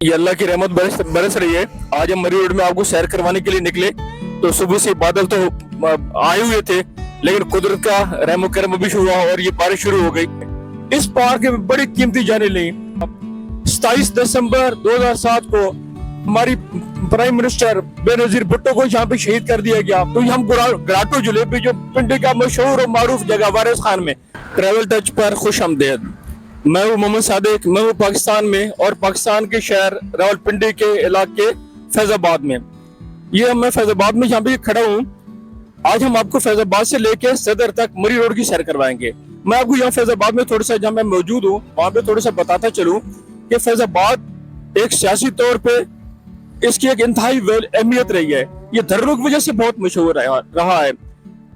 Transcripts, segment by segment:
ये अल्लाह की रहमत बरस रही है। आज हम मरी रोड में आपको सैर करवाने के लिए निकले तो सुबह से बादल तो आए हुए थे, लेकिन कुदरत का रहम करम भी शुरू हुआ और ये बारिश शुरू हो गई। इस पार्क में बड़ी कीमती जाने ली। 27 दिसंबर 2007 को हमारी प्राइम मिनिस्टर बेनजीर भुट्टो को यहाँ पे शहीद कर दिया गया। तो हम ग्राटो जलेबी जो पिंडी का मशहूर और मारूफ जगह वारिस खान में ट्रेवल टच पर खुश आमदेद। मैं हूँ मोहम्मद सादिक, मैं हूँ पाकिस्तान में और पाकिस्तान के शहर रावलपिंडी के इलाके फैजाबाद में। ये मैं फैजाबाद में यहाँ पे खड़ा हूँ। आज हम आपको फैजाबाद से लेके सदर तक मरी रोड की सैर करवाएंगे। मैं आपको यहाँ फैजाबाद में थोड़ा सा, जहाँ मैं मौजूद हूँ वहां पे थोड़ा सा बताता चलूँ कि फैजाबाद एक सियासी तौर पे इसकी एक इंतहाई अहमियत रही है। ये धर्मों की वजह से बहुत मशहूर रहा है।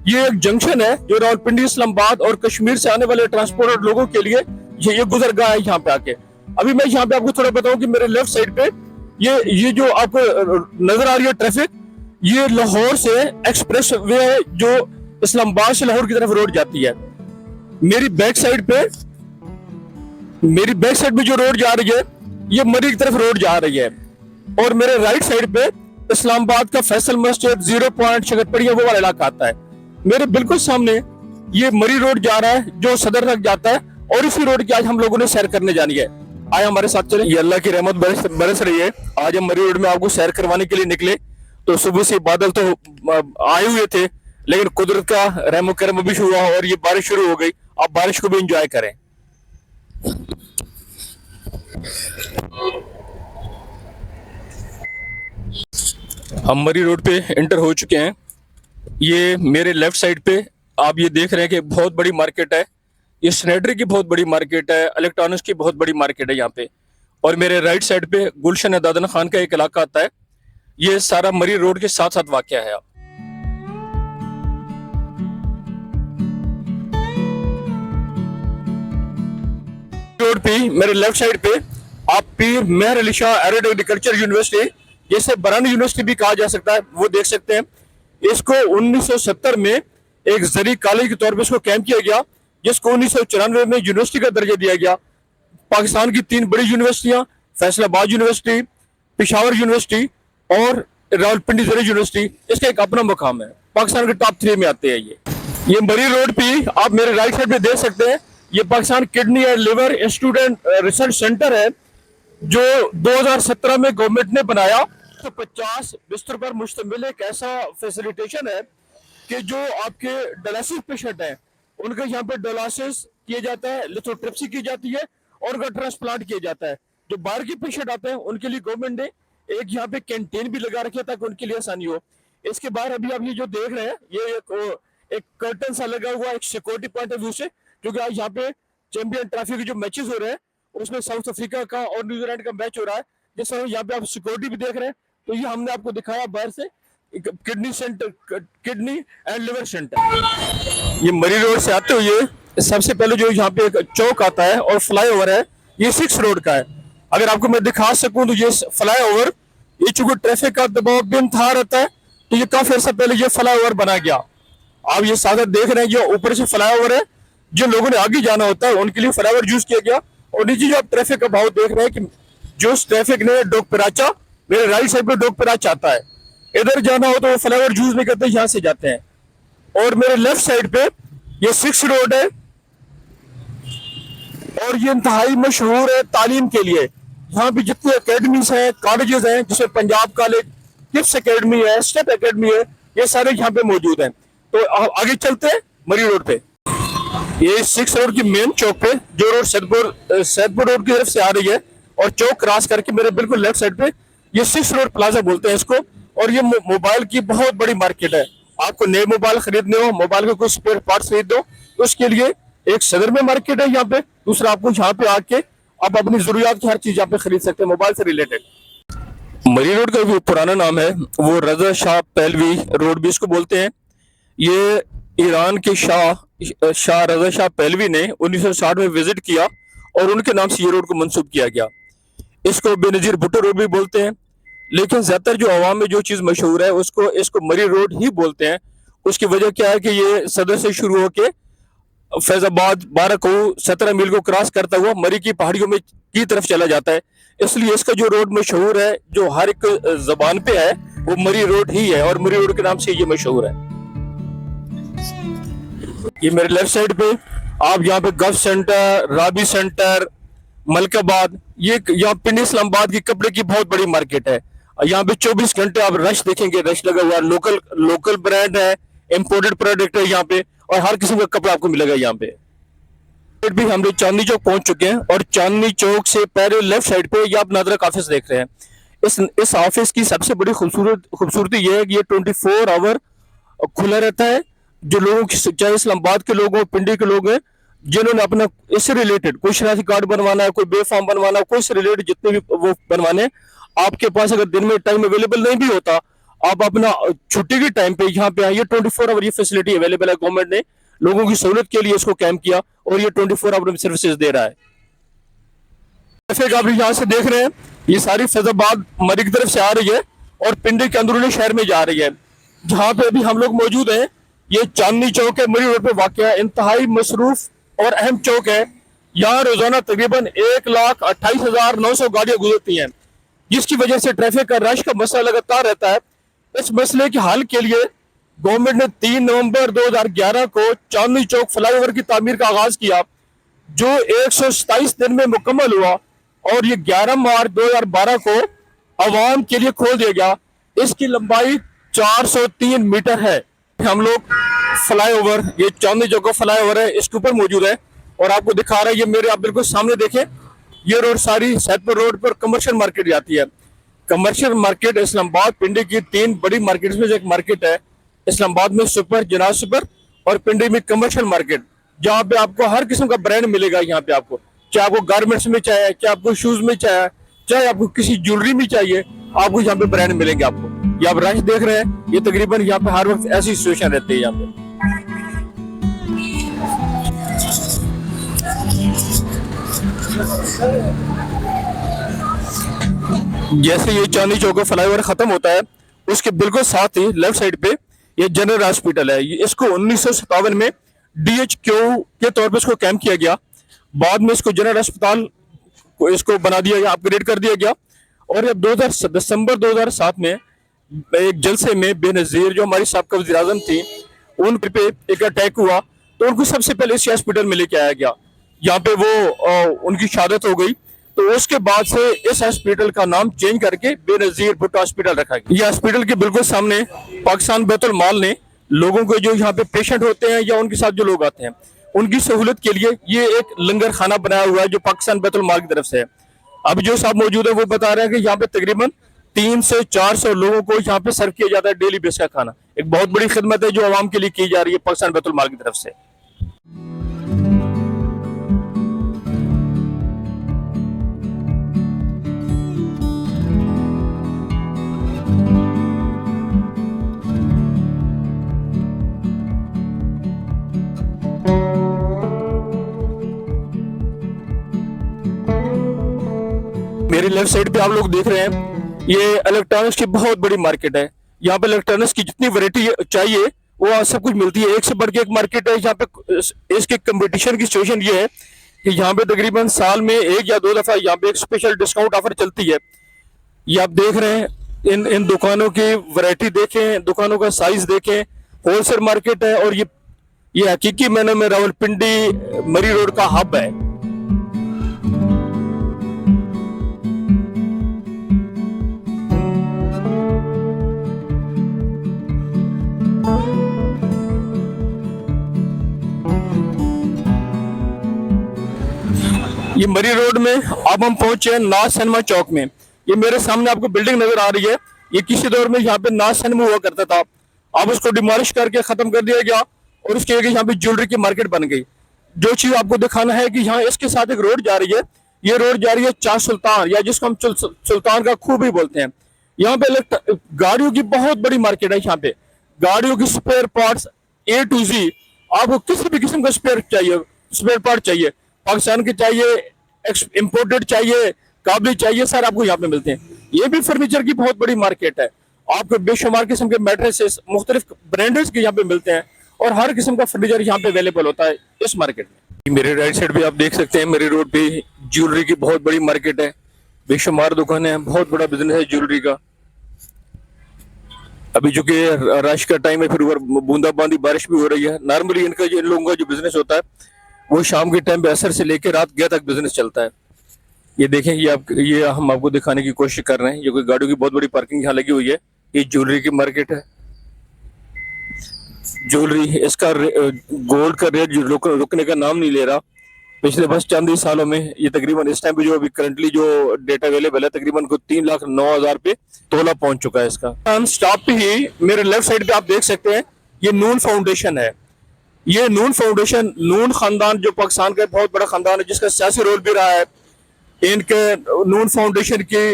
ये एक जंक्शन है जो रावलपिंडी, इस्लामाबाद और कश्मीर से आने वाले ट्रांसपोर्टेड लोगों के लिए ये गुजरगाह है यहाँ पे आके। अभी मैं यहाँ पे आपको थोड़ा बताऊं कि मेरे लेफ्ट साइड पे ये जो आपको नजर आ रही है ट्रैफिक, ये लाहौर से एक्सप्रेस वे है जो इस्लामाबाद से लाहौर की तरफ रोड जाती है। मेरी बैक साइड पे जो रोड जा रही है ये मरी की तरफ रोड जा रही है। और मेरे राइट साइड पे इस्लामाबाद का फैसल मस्जिद, 0 पॉइंट, शकरपड़िया वो वाला इलाका आता है। मेरे बिल्कुल सामने ये मरी रोड जा रहा है जो सदर तक जाता है और इसी रोड की आज हम लोगों ने सैर करने जानी है। आए हमारे साथ चले। ये अल्लाह की रहमत बरस रही है। आज हम मरी रोड में आपको सैर करवाने के लिए निकले तो सुबह से बादल तो आए हुए थे, लेकिन कुदरत का रहम करम भी शुरू हुआ और ये बारिश शुरू हो गई। आप बारिश को भी इंजॉय करें। हम मरी रोड पे एंटर हो चुके हैं। ये मेरे लेफ्ट साइड पे आप ये देख रहे हैं कि बहुत बड़ी मार्केट है। ये स्नेडरी की बहुत बड़ी मार्केट है, इलेक्ट्रॉनिक्स की बहुत बड़ी मार्केट है यहाँ पे। और मेरे राइट साइड पे गुलशन दादन खान का एक इलाका आता है। ये सारा मरी रोड के साथ साथ वाक़या है। रोड पे मेरे लेफ्ट साइड पे आप Pir Mehr Ali Shah arid agriculture university, जिसे बरानी यूनिवर्सिटी भी कहा जा सकता है, वो देख सकते हैं। इसको 1970 में एक जरी कॉलेज के तौर पे इसको कैंप किया गया, जिसको 1994 में यूनिवर्सिटी का दर्जा दिया गया। पाकिस्तान की 3 बड़ी यूनिवर्सिटियां, फैसलाबाद यूनिवर्सिटी, पेशावर यूनिवर्सिटी और रावलपिंडी जरी यूनिवर्सिटी, इसका एक अपना मुकाम है। पाकिस्तान के टॉप 3 में आते हैं। ये मरी रोड पे आप मेरे राइट साइड पे देख सकते हैं। ये Pakistan kidney and liver institute and research centre है जो 2017 में गवर्नमेंट ने बनाया। तो 50 बिस्तर पर मुश्तमिल एक ऐसा फैसिलिटेशन है कि जो आपके डायलिसिस पेशेंट हैं उनका यहाँ पे डायलिसिस किया जाता है, लिथोट्रिप्सी की जाती है और उनका ट्रांसप्लांट किया जाता है। जो बाहर के पेशेंट आते हैं उनके लिए गवर्नमेंट ने एक यहाँ पे कैंटीन भी लगा रखी है ताकि उनके लिए आसानी हो। इसके बाहर अभी आप ये जो देख रहे हैं ये एक कर्टन सा लगा हुआ एक सिक्योरिटी पॉइंट ऑफ व्यू से, क्योंकि आज यहाँ पे चैंपियन ट्रॉफी के जो मैचेस हो रहे हैं उसमें साउथ अफ्रीका का और न्यूजीलैंड का मैच हो रहा है, जिस समय यहाँ पे आप सिक्योरिटी भी देख रहे हैं। तो ये हमने आपको दिखाया बाहर से kidney centre, kidney and liver centre. ये मरी रोड से आते हुए सबसे पहले जो यहाँ पे एक चौक आता है और फ्लाईओवर है, ये 6 रोड का है। अगर आपको मैं दिखा सकूं तो ये फ्लाईओवर, ये चूंकि ट्रैफिक का दबाव बेनतहा रहता है तो ये काफी अर्सा पहले ये फ्लाईओवर बना गया। आप ये सागर देख रहे हैं, जो ऊपर से फ्लाईओवर है, जिन लोगों ने आगे जाना होता है उनके लिए फ्लाईओवर यूज किया गया। और नीचे जो आप ट्रैफिक का भाव देख रहे हैं कि जो ट्रैफिक ने डोक पिराचा, मेरे राइट साइड पे डोक पिराचा आता है, इधर जाना हो तो वो फ्लाईओवर यूज नहीं करते, यहाँ से जाते हैं। और मेरे लेफ्ट साइड पे ये 6 रोड है और ये इंतहाई मशहूर है तालीम के लिए। यहाँ पे जितने अकेडमीज हैं, कॉलेजेस हैं, जिसमें पंजाब कॉलेज, किप्स अकेडमी है, स्टेप अकेडमी है, ये सारे यहाँ पे मौजूद हैं। तो आगे चलते हैं मरी रोड पे। ये 6 रोड की मेन चौक पे जो रोड सैदपुर रोड की तरफ से आ रही है और चौक क्रॉस करके मेरे बिल्कुल लेफ्ट साइड पे ये 6 रोड प्लाजा बोलते हैं इसको। और ये मोबाइल की बहुत बड़ी मार्केट है। आपको नए मोबाइल खरीदने हो, मोबाइल के कुछ स्पेयर पार्ट्स खरीद दो, तो उसके लिए एक सदर में मार्केट है यहाँ पे। दूसरा आपको यहाँ पे आके आप अपनी जरूरियात की हर चीज यहाँ पे खरीद सकते हैं मोबाइल से रिलेटेड। मरी रोड का जो पुराना नाम है वो रजा शाह पहलवी रोड भी इसको बोलते हैं। ये ईरान के शाह रजा शाह पहलवी ने 1960 में विजिट किया और उनके नाम से ये रोड को मंसूब किया गया। इसको बेनजीर भुट्टो रोड भी बोलते हैं, लेकिन ज्यादातर जो आवाम में जो चीज मशहूर है इसको मरी रोड ही बोलते हैं। उसकी वजह क्या है कि ये सदर से शुरू होके फैजाबाद 12 को 17 मील को क्रॉस करता हुआ मरी की पहाड़ियों में की तरफ चला जाता है। इसलिए इसका जो रोड मशहूर है, जो हर एक जबान पे है, वो मरी रोड ही है और मरी रोड के नाम से ये मशहूर है। ये मेरे लेफ्ट साइड पे आप यहाँ पे गल्फ सेंटर, राबी सेंटर, मलकाबाद, ये यहाँ पिंडी इस्लामाबाद की कपड़े की बहुत बड़ी मार्केट है। यहाँ पे 24 घंटे आप रश देखेंगे, रश लगा हुआ है। लोकल लोकल ब्रांड है, इंपोर्टेड प्रोडक्ट है यहाँ पे, और हर किस्म का कपड़ा आपको मिलेगा यहाँ पे। भी हम लोग चांदनी चौक पहुंच चुके हैं और चांदनी चौक से पहले लेफ्ट साइड पे ये आप नादरक ऑफिस देख रहे हैं। इस ऑफिस की सबसे बड़ी खूबसूरती ये है कि ये 24 आवर खुला रहता है। जो लोगों की, चाहे इस्लामाबाद के लोग हो, पिंडी के लोग हैं, जिन्होंने अपना इससे रिलेटेड कोई शनाख्ती कार्ड बनवाना है, कोई बे फॉर्म बनवाना है, कोई से रिलेटेड जितने भी वो बनवाने, आपके पास अगर दिन में टाइम अवेलेबल नहीं भी होता, आप अपना छुट्टी के टाइम पे यहाँ पे आइए। 24 आवर ये फैसिलिटी अवेलेबल है। गवर्नमेंट ने लोगों की सहूलत के लिए इसको कैंप किया और ये 24 आवर सर्विसेज दे रहा है। ट्रैफिक आप यहाँ से देख रहे हैं, ये सारी फैजाबाद मरी की तरफ से आ रही है और पिंडी के अंदरूनी शहर में जा रही है। जहाँ पे अभी हम लोग मौजूद हैं, ये चांदनी चौक है, मरी रोड पे वाक़या है। इंतहाई मसरूफ और अहम चौक है। यहाँ रोजाना तकरीबन 1,28,900 गाड़ियां गुजरती हैं, जिसकी वजह से ट्रैफिक का रश का मसला लगातार रहता है। इस मसले के हल के लिए गवर्नमेंट ने 3 नवंबर 2011 को चांदनी चौक फ्लाईओवर की तामीर का आगाज किया, जो 127 दिन में मुकम्मल हुआ और ये 11 मार्च 2012 को आवाम के लिए खोल दिया गया। इसकी लंबाई 403 मीटर है। हम लोग फ्लाईओवर, ये चांदनी चौक का फ्लाईओवर है, इसके ऊपर मौजूद है और आपको दिखा रहा है। ये मेरे आप बिल्कुल सामने देखें, ये रोड सारी सैदपुर रोड पर कमर्शियल मार्केट जाती है। कमर्शियल मार्केट इस्लामाबाद पिंडी की 3 बड़ी मार्केट्स में से एक मार्केट है। इस्लामाबाद में सुपर, जनाज सुपर, और पिंडी में कमर्शियल मार्केट, जहाँ पे आपको हर किस्म का ब्रांड मिलेगा। यहाँ पे आपको, चाहे आपको गारमेंट्स में चाहिए, चाहे आपको शूज में चाहिए, चाहे आपको किसी ज्वेलरी में चाहिए, आपको यहाँ पे ब्रांड मिलेंगे। आपको ये आप रश देख रहे हैं, ये तकरीबन यहाँ पे हर वक्त ऐसी सिचुएशन रहती है यहाँ पे। जैसे ये चांदनी चौक का फ्लाईओवर खत्म होता है, उसके बिल्कुल साथ ही लेफ्ट साइड पे ये जनरल हॉस्पिटल है। इसको 1957 में DHQ के तौर पे इसको कैंप किया गया। बाद में इसको जनरल अस्पताल को इसको बना दिया गया, अपग्रेड कर दिया गया। और अब दिसंबर 2007 में एक जलसे में बेनजीर, जो हमारी साबका वज़ीर आज़म थी, उन पे एक अटैक हुआ, तो उनको सबसे पहले इसी हॉस्पिटल में लेके आया गया। यहाँ पे वो उनकी शहादत हो गई, तो उसके बाद से इस हॉस्पिटल का नाम चेंज करके बेनजीर भुट्टो हॉस्पिटल रखा गया। ये हॉस्पिटल के बिल्कुल सामने पाकिस्तान बैतुल माल ने लोगों को, जो यहाँ पे पेशेंट होते हैं या उनके साथ जो लोग आते हैं, उनकी सहूलत के लिए ये एक लंगर खाना बनाया हुआ है, जो पाकिस्तान बैतुल माल की तरफ से है। अब जो साहब मौजूद है वो बता रहे हैं कि यहाँ पे तकरीबन 300 से 400 लोगों को यहाँ पे सर्व किया जाता है डेली बेस का खाना। एक बहुत बड़ी खिदमत है जो आवाम के लिए की जा रही है पाकिस्तान बैतुल माल की तरफ से। मेरे लेफ्ट साइड पे आप लोग देख रहे हैं, ये इलेक्ट्रॉनिक्स की बहुत बड़ी मार्केट है। यहाँ पे इलेक्ट्रॉनिक्स की जितनी वैरायटी चाहिए वो सब कुछ मिलती है। एक से बढ़ के एक मार्केट है। यहाँ पे इसके कंपटीशन की सिचुएशन ये है कि यहाँ पे तकरीबन साल में 1 या 2 दफा यहाँ पे एक स्पेशल डिस्काउंट ऑफर चलती है। ये आप देख रहे हैं, इन दुकानों की वैरायटी देखें, दुकानों का साइज देखें। होलसेल मार्केट है और ये हकीकी मैंने में रावलपिंडी मरी रोड का हब है। ये मरी रोड में अब हम पहुंचे हैं नाज सिनेमा चौक में। ये मेरे सामने आपको बिल्डिंग नजर आ रही है, ये किसी दौर में यहाँ पे नाज सिनेमा हुआ करता था। अब उसको डिमोलिश करके खत्म कर दिया गया और उसके आगे यहाँ पे ज्वेलरी की मार्केट बन गई। जो चीज आपको दिखाना है कि यहाँ इसके साथ एक रोड जा रही है, ये रोड जा रही है चाह सुल्तान, या जिसको हम सुल्तान का खूह भी बोलते हैं। यहाँ पे गाड़ियों की बहुत बड़ी मार्केट है। यहाँ पे गाड़ियों की spare parts A to Z, आपको किसी भी किस्म का स्पेयर पार्ट चाहिए, पाकिस्तान के चाहिए, इंपोर्टेड चाहिए, काबली चाहिए, सर आपको यहाँ पे मिलते हैं। ये भी फर्नीचर की बहुत बड़ी मार्केट है। आपको बेशुमार किस्म के मैट्रेसेस मुख्तलिफ ब्रांड्स के यहाँ पे मिलते हैं और हर किस्म का फर्नीचर यहाँ पे अवेलेबल होता है इस मार्केट में। मेरे राइट साइड भी आप देख सकते हैं, मेरे रोड पे ज्वेलरी की बहुत बड़ी मार्केट है। बेशुमार दुकानें हैं, बहुत बड़ा बिजनेस है ज्वेलरी का। अभी जो कि रश का टाइम है, फिर ऊपर बूंदाबांदी बारिश भी हो रही है। नॉर्मली इनका जो इन लोगों का जो बिजनेस होता है वो शाम के टाइम पे असर से लेकर रात 11 तक बिजनेस चलता है। ये देखें, ये हम आपको दिखाने की कोशिश कर रहे हैं। ये कोई गाड़ियों की बहुत बड़ी पार्किंग यहाँ लगी हुई है। ये ज्वेलरी की मार्केट है। ज्वेलरी, इसका गोल्ड का रेट जो रुकने का नाम नहीं ले रहा। पिछले बस चंद ही सालों में ये तकरीबन इस टाइम पे जो अभी करंटली जो डेटा अवेलेबल है, तकरीबन को 3,09,000 पे तोला पहुंच चुका है इसका। हम स्टॉप पे ही मेरे लेफ्ट साइड पे आप देख सकते हैं, ये नून फाउंडेशन है। ये नून फाउंडेशन, नून खानदान जो पाकिस्तान का बहुत बड़ा खानदान है, जिसका सियासी रोल भी रहा है। इनके नून फाउंडेशन की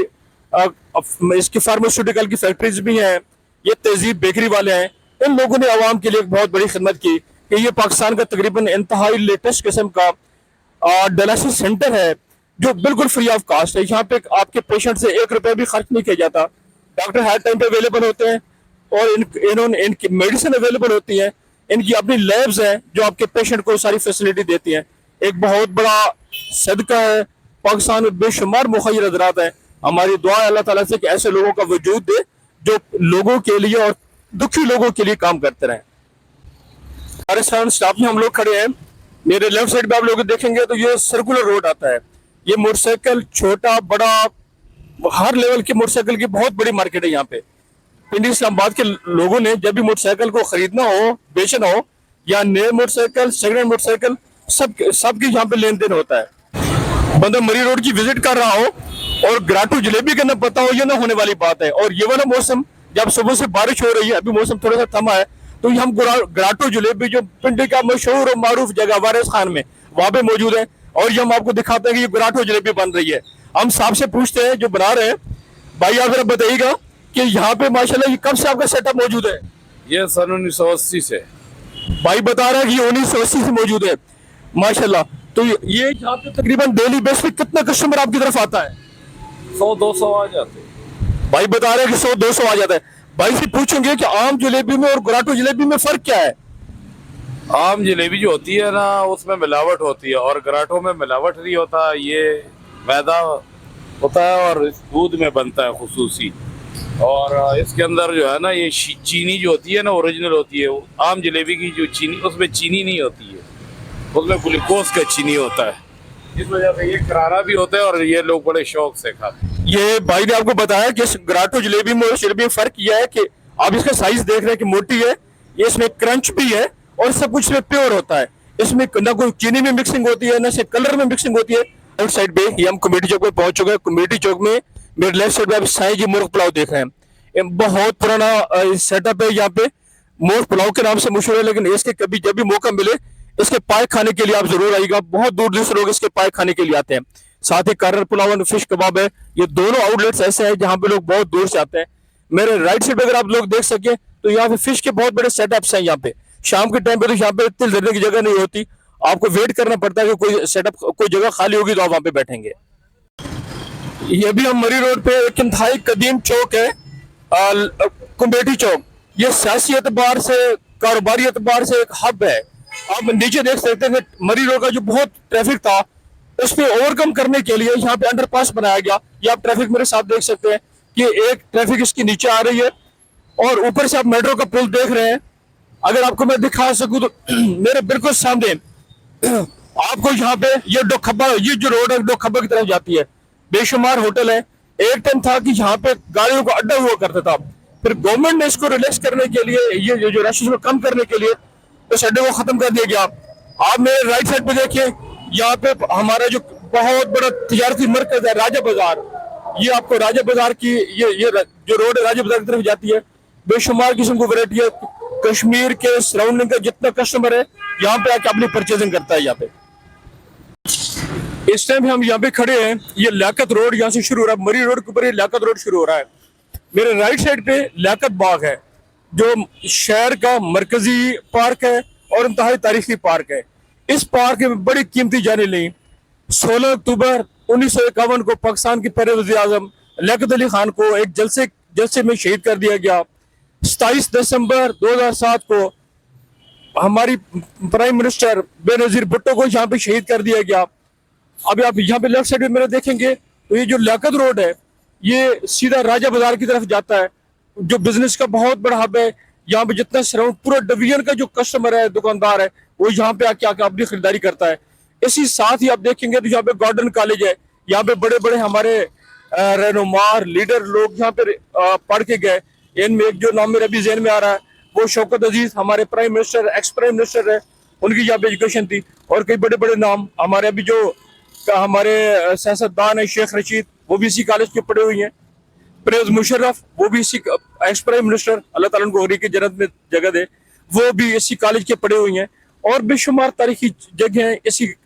इसकी फार्मास्यूटिकल की फैक्ट्रीज भी हैं। ये तहजीब बेकरी वाले हैं। इन लोगों ने आवाम के लिए एक बहुत बड़ी खिदमत की कि ये पाकिस्तान का तकरीबन इंतहाई लेटेस्ट किस्म का डायलिसिस सेंटर है जो बिल्कुल फ्री ऑफ कास्ट है। यहाँ पे आपके पेशेंट से 1 रुपया भी खर्च नहीं किया जाता। डॉक्टर हर टाइम पे अवेलेबल होते हैं और इन्होंने इनकी मेडिसिन अवेलेबल होती है। इनकी अपनी लैब्स हैं जो आपके पेशेंट को सारी फैसिलिटी देती हैं। एक बहुत बड़ा सदका है। पाकिस्तान में बेशुमार मुखिर हजरात हैं। हमारी दुआ है अल्लाह ताला से कि ऐसे लोगों का वजूद दे जो लोगों के लिए और दुखी लोगों के लिए काम करते रहें। हमारे साथ स्टाफ में हम लोग खड़े हैं। मेरे लेफ्ट साइड पे आप लोग देखेंगे तो ये सर्कुलर रोड आता है। ये मोटरसाइकिल, छोटा बड़ा हर लेवल की मोटरसाइकिल की बहुत बड़ी मार्केट है यहाँ पे। पिंडी इस्लामाबाद के लोगों ने जब भी मोटरसाइकिल को खरीदना हो, बेचना हो, या नए मोटरसाइकिल, सेकंड हैंड मोटरसाइकिल, सबकी यहाँ पे लेन देन होता है। बंदा मरी रोड की विजिट कर रहा हो और ग्राटू जलेबी का ना पता हो, ये ना होने वाली बात है। और ये वाला मौसम, जब सुबह से बारिश हो रही है, अभी मौसम थोड़ा सा थमा है, तो हम ग्राटू जलेबी जो पिंडी का मशहूर और मारूफ जगह वारिस खान में, वहां पे मौजूद है। और ये हम आपको दिखाते हैं कि ये ग्राटू जलेबी बन रही है। हम साहब से पूछते हैं जो बना रहे हैं, भाई आप जरा बताइएगा कि यहाँ पे माशाल्लाह ये कब से आपका सेटअप मौजूद है? ये सन 1980 से। भाई बता रहा है कि 1980 से मौजूद है माशाल्लाह। तो ये यहाँ पे तकरीबन डेली बेस पे कितना कस्टमर आपकी तरफ आता है? 100-200 आ जाते। भाई बता रहे हैं कि 100-200 आ जाता है। भाई से पूछेंगे कि आम जलेबी में और ग्राटो जलेबी में फर्क क्या है? आम जलेबी जो होती है ना, उसमें मिलावट होती है और गराठों में मिलावट नहीं होता। ये मैदा होता है और दूध में बनता है खुसूसी। और इसके अंदर जो है ना, ये चीनी जो होती है ना, ओरिजिनल होती है। आम जलेबी की जो चीनी, उसमें चीनी नहीं होती है, उसमें ग्लूकोज का चीनी होता है। इस वजह से ये करारा भी होता है और ये लोग बड़े शौक से खाते हैं। ये भाई ने आपको बताया कि इस ग्राटो जलेबी में और जलेबी में फर्क यह है कि आप इसका साइज देख रहे हैं कि मोटी है, ये इसमें क्रंच भी है और सब कुछ इसमें प्योर होता है। इसमें ना कोई चीनी में मिक्सिंग होती है, ना से कलर में मिक्सिंग होती है। राइट साइड पे ये हम कमेटी चौक पे पहुंच चुके हैं। कमेटी चौक में मेरे लेफ्ट साइड पे आप साईं जी मुर्ग पुलाव देख रहे हैं। ये बहुत पुराना सेटअप है। यहाँ पे मुर्ग पुलाव के नाम से मशहूर है, लेकिन इसके कभी जब भी मौका मिले इसके पाए खाने के लिए आप जरूर आइएगा। बहुत दूर दूर से लोग इसके पाए खाने के लिए आते हैं। साथ ही करर पुलाव और फिश कबाब है। ये दोनों आउटलेट्स ऐसे हैं जहाँ पे लोग बहुत दूर से आते हैं। मेरे राइट साइड पे अगर आप लोग देख सके तो यहाँ पे फिश के बहुत बड़े सेटअप्स हैं। यहाँ पे शाम के टाइम पे तो यहाँ पे इतनी जरने की जगह नहीं होती, आपको वेट करना पड़ता है कि कोई सेटअप, कोई जगह खाली होगी तो आप वहां पे बैठेंगे। ये भी हम मरी रोड पे एक इंतहाई कदीम चौक है, कुंबेटी चौक। ये सियासी एतबार से, कारोबारी एतबार से एक हब है। आप नीचे देख सकते हैं कि मरी रोड का जो बहुत ट्रैफिक था उसको ओवरकम करने के लिए यहाँ पे अंडरपास बनाया गया। ये आप ट्रैफिक मेरे साथ देख सकते हैं कि एक ट्रैफिक इसकी नीचे आ रही है और ऊपर से आप मेट्रो का पुल देख रहे हैं। अगर आपको मैं दिखा सकूं तो मेरे बिल्कुल सामने आपको यहाँ पे ये डोखब्बा, ये जो रोड है डोखब्बा की तरफ जाती है। बेशुमार होटल है। एक टाइम था कि यहाँ पे गाड़ियों का अड्डा हुआ करता था, फिर गवर्नमेंट ने इसको रिलैक्स करने के लिए, ये जो रश को कम करने के लिए उस अड्डे को खत्म कर दिया गया। आप मेरे राइट साइड पे देखिए, यहाँ पे हमारा जो बहुत बड़ा तिजारती मरकज है राजा बाजार। ये आपको राजा बाजार की ये जो रोड है राजा बाजार की तरफ जाती है। बेशुमार किस्म की वैरायटी है। कश्मीर के सराउंडिंग का जितना कस्टमर है यहाँ पे आके अपनी परचेजिंग करता है। यहाँ पे इस टाइम हम यहाँ पे खड़े हैं। ये लियाकत रोड यहाँ से शुरू हो रहा है। मरी रोड के ऊपर ये लियाकत रोड शुरू हो रहा है। मेरे राइट साइड पे लियाकत बाग है जो शहर का मरकजी पार्क है और इंतहाई तारीखी पार्क है। इस पार्क में बड़ी कीमती जाने ली। 16 अक्टूबर 1951 को पाकिस्तान के पहले वज़ीर आज़म लियाकत अली खान को एक जलसे में शहीद कर दिया गया। 27 दिसंबर 2007 को हमारी प्राइम मिनिस्टर बेनजीर भुट्टो को यहाँ पे शहीद कर दिया गया। अभी आप यहाँ पे लेफ्ट साइड में मेरे देखेंगे तो ये जो लियाकत रोड है ये सीधा राजा बाजार की तरफ जाता है, जो बिजनेस का बहुत बड़ा हब है। यहाँ पे जितना सराउंड पूरा डिवीजन का जो कस्टमर है, दुकानदार है, वो यहाँ पे आके आके अपनी खरीदारी करता है। इसी साथ ही आप देखेंगे तो यहाँ पे गॉर्डन कॉलेज है, यहाँ पे बड़े बड़े हमारे रहनुमार लीडर लोग यहाँ पे पढ़ के गए। इनमें एक जो नाम मेरे अभी जेहन में आ रहा है वो शौकत अजीज, हमारे prime minister, ex prime minister है, उनकी यहाँ पे एजुकेशन थी। और कई बड़े बड़े नाम हमारे अभी जो हमारे सियासतदान है, शेख रशीद, वो भी इसी कॉलेज के पढ़े हुए हैं। परवेज मुशर्रफ, वो भी इसी, एक्स प्राइम मिनिस्टर, अल्लाह ताला उनको गौरी की जन्नत में जगह दे, वो भी इसी कॉलेज के पढ़े हुए हैं। और बेशुमार तारीखी जगह हैं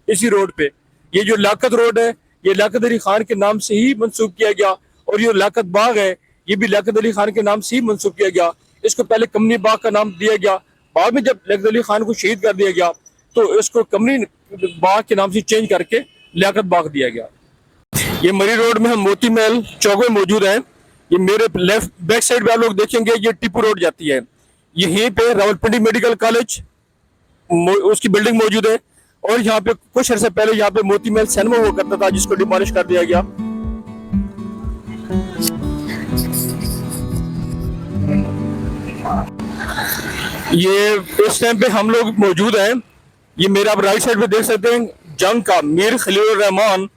इसी रोड पे। ये जो लियाकत रोड है ये लियाकत अली खान के नाम से ही मंसूब किया गया, और ये लियाकत बाग है ये भी लियाकत अली खान के नाम से ही मंसूब किया गया। इसको पहले कमनी बाग का नाम दिया गया, बाद में जब लियाकत अली खान को शहीद कर दिया गया तो इसको कमनी बाग के नाम से चेंज करके लियाकत बाग दिया गया। ये मरी रोड में हम मोती महल चौक में मौजूद हैं। ये मेरे लेफ्ट बैक साइड पे आप लोग देखेंगे ये टीपू रोड जाती है। यहीं पे रावलपिंडी मेडिकल कॉलेज उसकी बिल्डिंग मौजूद है। और यहाँ पे कुछ अर्से पहले यहाँ पे मोती महल सिनेमा हुआ करता था, जिसको डिमोलिश कर दिया गया। ये इस टाइम पे हम लोग मौजूद हैं। ये मेरा आप राइट साइड पे देख सकते हैं जंग का मीर खलील रहमान,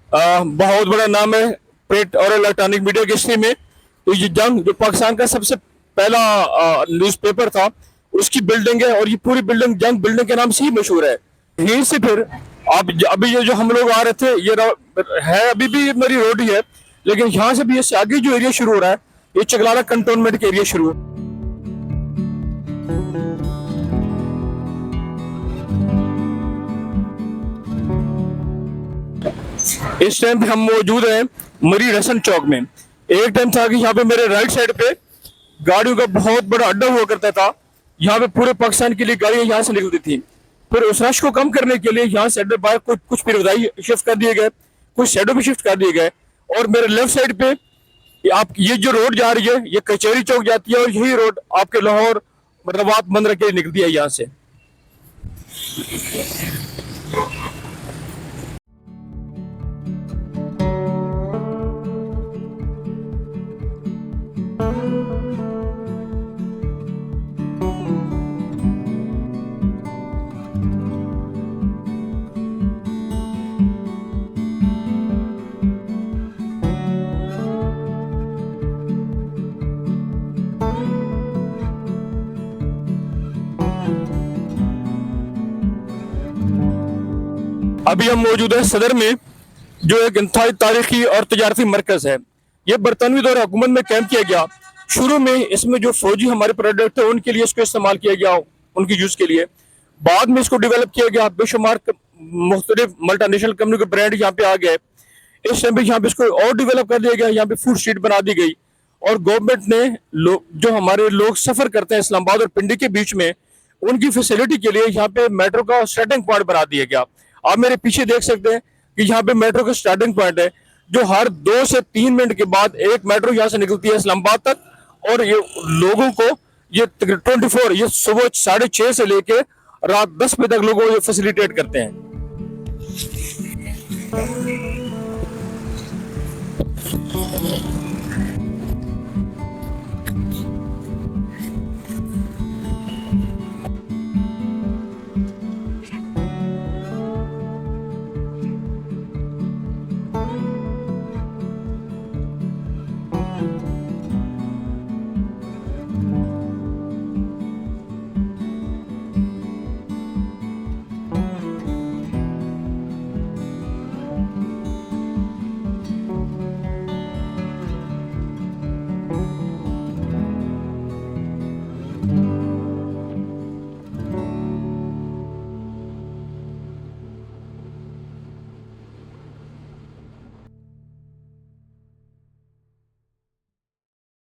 बहुत बड़ा नाम है प्रिंट और इलेक्ट्रॉनिक मीडिया की हिस्ट्री में। तो ये जंग जो पाकिस्तान का सबसे पहला न्यूज़पेपर था उसकी बिल्डिंग है, और ये पूरी बिल्डिंग जंग बिल्डिंग के नाम से ही मशहूर है। यहीं से फिर आप अभी ये जो हम लोग आ रहे थे ये है अभी भी मेरी रोड ही है, लेकिन यहाँ से भी इससे आगे जो एरिया शुरू हो रहा है ये चगलाला कंटोनमेंट के एरिया शुरू है। इस टाइम पे हम मौजूद हैं मरी रसन चौक में। एक टाइम था कि यहाँ पे मेरे राइट साइड पे गाड़ियों का बहुत बड़ा अड्डा हुआ करता था। यहाँ पे पूरे पाकिस्तान के लिए गाड़ियां यहाँ से निकलती थी। फिर उस रश को कम करने के लिए यहाँ से अड्डे बाहर कुछ पिरवदाई शिफ्ट कर दिए गए, कुछ शैडो भी शिफ्ट कर दिए गए। और मेरे लेफ्ट साइड पे आप ये जो रोड जा रही है ये कचहरी चौक जाती है, और यही रोड आपके लाहौर रवात मंदर के लिए निकलती है यहाँ से। अभी हम मौजूद है सदर में, जो एक इंतहाई तारीखी और तजारती मरकज है। ये बरतानवी दौर हुकूमत में कैंप किया गया। शुरू में इसमें जो फौजी हमारे प्रोडक्ट थे उनके लिए इसको इस्तेमाल किया गया, उनकी यूज के लिए। बाद में इसको डेवलप किया गया, बेशुमार मुख्तलिफ मल्टीनेशनल कंपनी के ब्रांड यहाँ पे आ गए। इस टाइम पे यहाँ पे इसको और डेवलप कर दिया गया, यहाँ पे फूड स्ट्रीट बना दी गई। और गवर्नमेंट ने जो हमारे लोग सफर करते हैं इस्लामाबाद और पिंडी के बीच में, उनकी फैसिलिटी के लिए यहाँ पे मेट्रो का स्टार्टिंग पॉइंट बना दिया गया। आप मेरे पीछे देख सकते हैं कि यहाँ पे मेट्रो का स्टार्टिंग पॉइंट है, जो हर 2 से 3 मिनट के बाद एक मेट्रो यहाँ से निकलती है इस्लामाबाद तक। और ये लोगों को ये 24 ये सुबह 6:30 से लेके रात 10 बजे तक लोगों को ये फैसिलिटेट करते हैं।